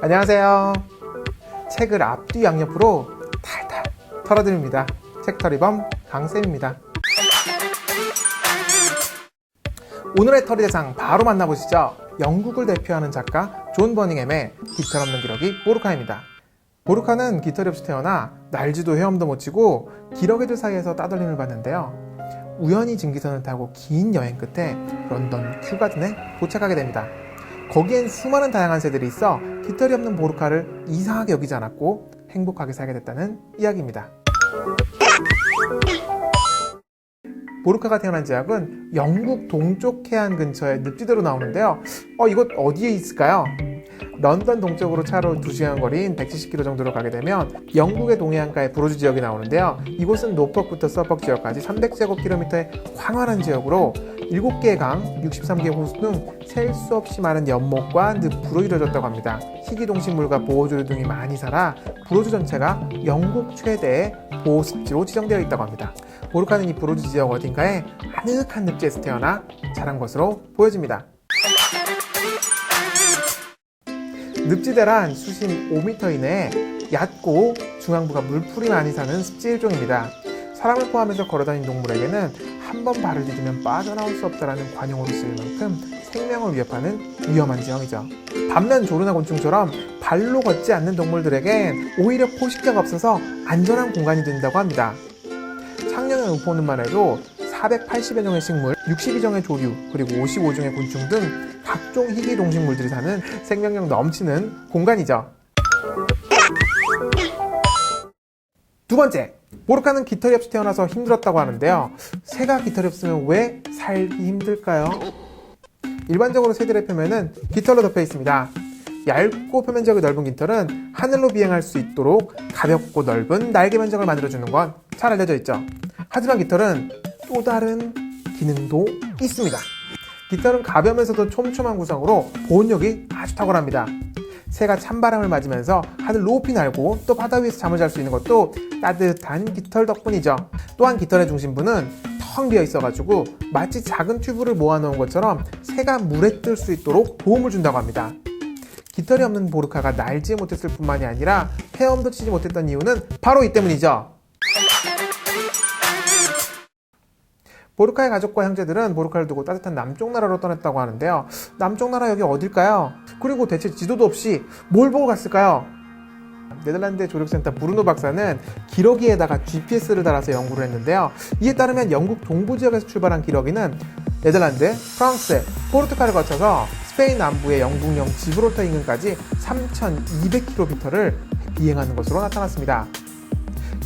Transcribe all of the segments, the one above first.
안녕하세요. 책을 앞뒤 양옆으로 탈탈 털어드립니다. 책털이범 강쌤입니다. 오늘의 털이 대상 바로 만나보시죠. 영국을 대표하는 작가 존 버닝엄의 깃털 없는 기러기 모르카입니다. 모르카는 깃털이 없이 태어나 날지도 헤엄도 못 치고 기러기들 사이에서 따돌림을 받는데요. 우연히 증기선을 타고 긴 여행 끝에 런던 큐가든에 도착하게 됩니다. 거기엔 수많은 다양한 새들이 있어 깃털이 없는 모르카를 이상하게 여기지 않았고 행복하게 살게 됐다는 이야기입니다. 모르카가 태어난 지역은 영국 동쪽 해안 근처의 늪지대로 나오는데요. 이곳 어디에 있을까요? 런던 동쪽으로 차로 2시간 거리인 170km 정도로 가게 되면 영국의 동해안가의 브로즈 지역이 나오는데요. 이곳은 노퍽부터 서퍽 지역까지 300제곱킬로미터의 황활한 지역으로 7개의 강, 63개의 호수 등 셀 수 없이 많은 연못과 늪으로 이루어졌다고 합니다. 희귀동식물과 보호조류 등이 많이 살아 브로즈 전체가 영국 최대의 보호습지로 지정되어 있다고 합니다. 모르카는 이 브로즈 지역 어딘가에 아늑한 늪지에서 태어나 자란 것으로 보여집니다. 늪지대란 수심 5m 이내에 얕고 중앙부가 물풀이 많이 사는 습지 일종입니다. 사람을 포함해서 걸어다니는 동물에게는 한 번 발을 디디면 빠져나올 수 없다라는 관용어로 쓰일 만큼 생명을 위협하는 위험한 지형이죠. 반면 조류나 곤충처럼 발로 걷지 않는 동물들에겐 오히려 포식자가 없어서 안전한 공간이 된다고 합니다. 창녕의 우포는만 해도 480여 종의 식물, 62종의 조류, 그리고 55종의 곤충 등 각종 희귀 동식물들이 사는 생명력 넘치는 공간이죠. 두 번째, 모르카는 깃털이 없이 태어나서 힘들었다고 하는데요. 새가 깃털이 없으면 왜 살기 힘들까요? 일반적으로 새들의 표면은 깃털로 덮여 있습니다. 얇고 표면적이 넓은 깃털은 하늘로 비행할 수 있도록 가볍고 넓은 날개 면적을 만들어주는 건 잘 알려져 있죠. 하지만 깃털은 또 다른 기능도 있습니다. 깃털은 가벼우면서도 촘촘한 구성으로 보온력이 아주 탁월합니다. 새가 찬바람을 맞으면서 하늘 높이 날고 또 바다 위에서 잠을 잘 수 있는 것도 따뜻한 깃털 덕분이죠. 또한 깃털의 중심부는 텅 비어 있어가지고 마치 작은 튜브를 모아놓은 것처럼 새가 물에 뜰 수 있도록 도움을 준다고 합니다. 깃털이 없는 모르카가 날지 못했을 뿐만이 아니라 헤엄도 치지 못했던 이유는 바로 이 때문이죠. 모르카의 가족과 형제들은 모르카를 두고 따뜻한 남쪽 나라로 떠났다고 하는데요. 남쪽 나라 여기 어딜까요? 그리고 대체 지도도 없이 뭘 보고 갔을까요? 네덜란드의 조력센터 브루노 박사는 기러기에다가 GPS를 달아서 연구를 했는데요. 이에 따르면 영국 동부 지역에서 출발한 기러기는 네덜란드, 프랑스, 포르투갈을 거쳐서 스페인 남부의 영국령 지브롤터 인근까지 3,200km를 비행하는 것으로 나타났습니다.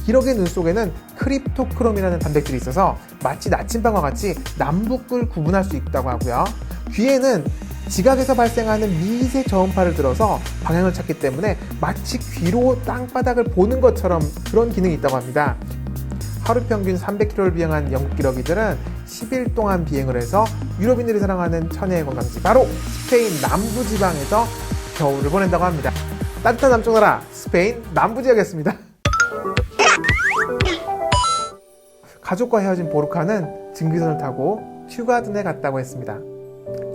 기러기의 눈 속에는 크립토크롬이라는 단백질이 있어서 마치 나침반과 같이 남북을 구분할 수 있다고 하고요. 귀에는 지각에서 발생하는 미세 저음파를 들어서 방향을 찾기 때문에 마치 귀로 땅바닥을 보는 것처럼 그런 기능이 있다고 합니다. 하루 평균 300km를 비행한 영국 기러기들은 10일 동안 비행을 해서 유럽인들이 사랑하는 천혜의 관광지 바로 스페인 남부지방에서 겨울을 보낸다고 합니다. 따뜻한 남쪽 나라 스페인 남부지역이었습니다. 가족과 헤어진 모르카는 증기선을 타고 큐가든에 갔다고 했습니다.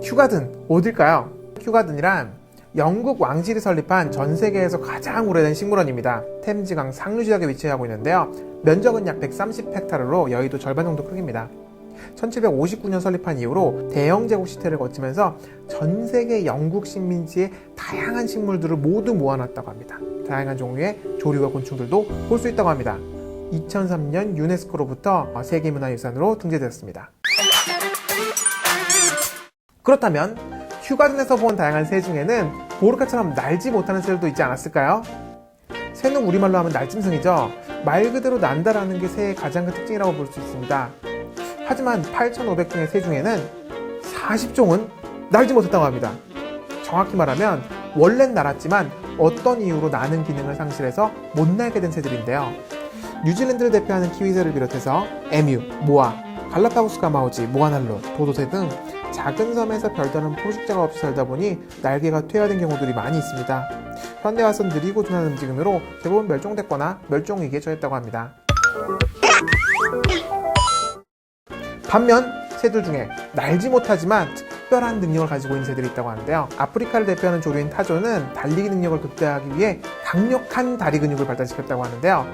큐가든 어딜까요? 큐가든이란 영국 왕실이 설립한 전 세계에서 가장 오래된 식물원입니다. 템즈강 상류 지역에 위치하고 있는데요. 면적은 약 130헥타르로 여의도 절반 정도 크기입니다. 1759년 설립한 이후로 대영 제국 시대를 거치면서 전 세계 영국 식민지의 다양한 식물들을 모두 모아놨다고 합니다. 다양한 종류의 조류와 곤충들도 볼 수 있다고 합니다. 2003년 유네스코로부터 세계문화유산으로 등재되었습니다. 그렇다면 큐가든에서 본 다양한 새 중에는 모르카처럼 날지 못하는 새들도 있지 않았을까요? 새는 우리말로 하면 날짐승이죠. 말 그대로 난다라는 게 새의 가장 큰 특징이라고 볼 수 있습니다. 하지만 8,500종의 새 중에는 40종은 날지 못했다고 합니다. 정확히 말하면 원래는 날았지만 어떤 이유로 나는 기능을 상실해서 못 날게 된 새들인데요. 뉴질랜드를 대표하는 키위새를 비롯해서 에뮤, 모아, 갈라파고스 가마우지, 모아날로, 도도새 등 작은 섬에서 별다른 포식자가 없이 살다 보니 날개가 퇴화된 경우들이 많이 있습니다. 현대 와서 느리고 둔한 움직임으로 대부분 멸종됐거나 멸종위기에 처했다고 합니다. 반면 새들 중에 날지 못하지만 특별한 능력을 가지고 있는 새들이 있다고 하는데요. 아프리카를 대표하는 조류인 타조는 달리기 능력을 극대화하기 위해 강력한 다리 근육을 발달시켰다고 하는데요.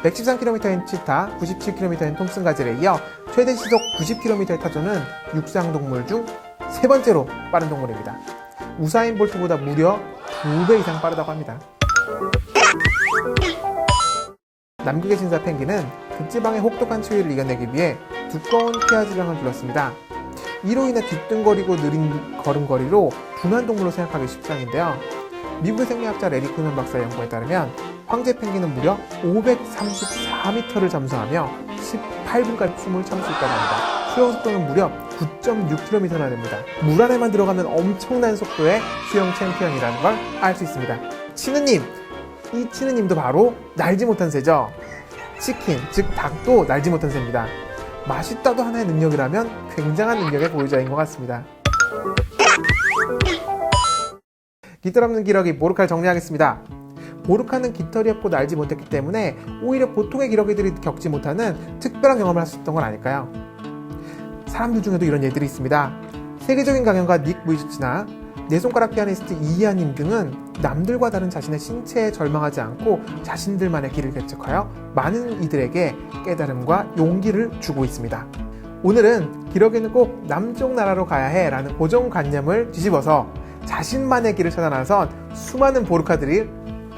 113km인 치타, 97km인 톰슨가젤에 이어 최대 시속 90km의 타조는 육상동물 중 세 번째로 빠른 동물입니다. 우사인 볼트보다 무려 2배 이상 빠르다고 합니다. 남극의 신사 펭귄은 극지방의 혹독한 추위를 이겨내기 위해 두꺼운 피하 지방을 둘렀습니다. 이로 인해 뒤뚱거리고 느린 걸음걸이로 둔한 동물로 생각하기 십상인데요. 미국의 생명학자 레리 쿠먼 박사의 연구에 따르면 황제 펭귄은 무려 534m를 잠수하며 18분까지 숨을 참을 수 있다고 합니다. 수영 속도는 무려 9.6km나 됩니다. 물 안에만 들어가면 엄청난 속도의 수영 챔피언이라는 걸 알 수 있습니다. 치느님! 이 치느님도 바로 날지 못한 새죠. 치킨, 즉 닭도 날지 못한 새입니다. 맛있다도 하나의 능력이라면 굉장한 능력의 보유자인 것 같습니다. 깃털 없는 기러기 보르칼 정리하겠습니다. 보르카는 깃털이 없고 날지 못했기 때문에 오히려 보통의 기러기들이 겪지 못하는 특별한 경험을 할 수 있던 건 아닐까요? 사람들 중에도 이런 예들이 있습니다. 세계적인 강연가 닉 부이치치나 네 손가락 피아니스트 이하님 등은 남들과 다른 자신의 신체에 절망하지 않고 자신들만의 길을 개척하여 많은 이들에게 깨달음과 용기를 주고 있습니다. 오늘은 기러기는 꼭 남쪽 나라로 가야 해 라는 고정관념을 뒤집어서 자신만의 길을 찾아 나선 수많은 보르카들을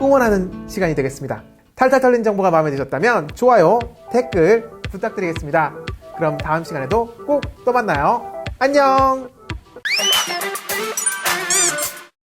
응원하는 시간이 되겠습니다. 탈탈 털린 정보가 마음에 드셨다면 좋아요, 댓글 부탁드리겠습니다. 그럼 다음 시간에도 꼭 또 만나요. 안녕!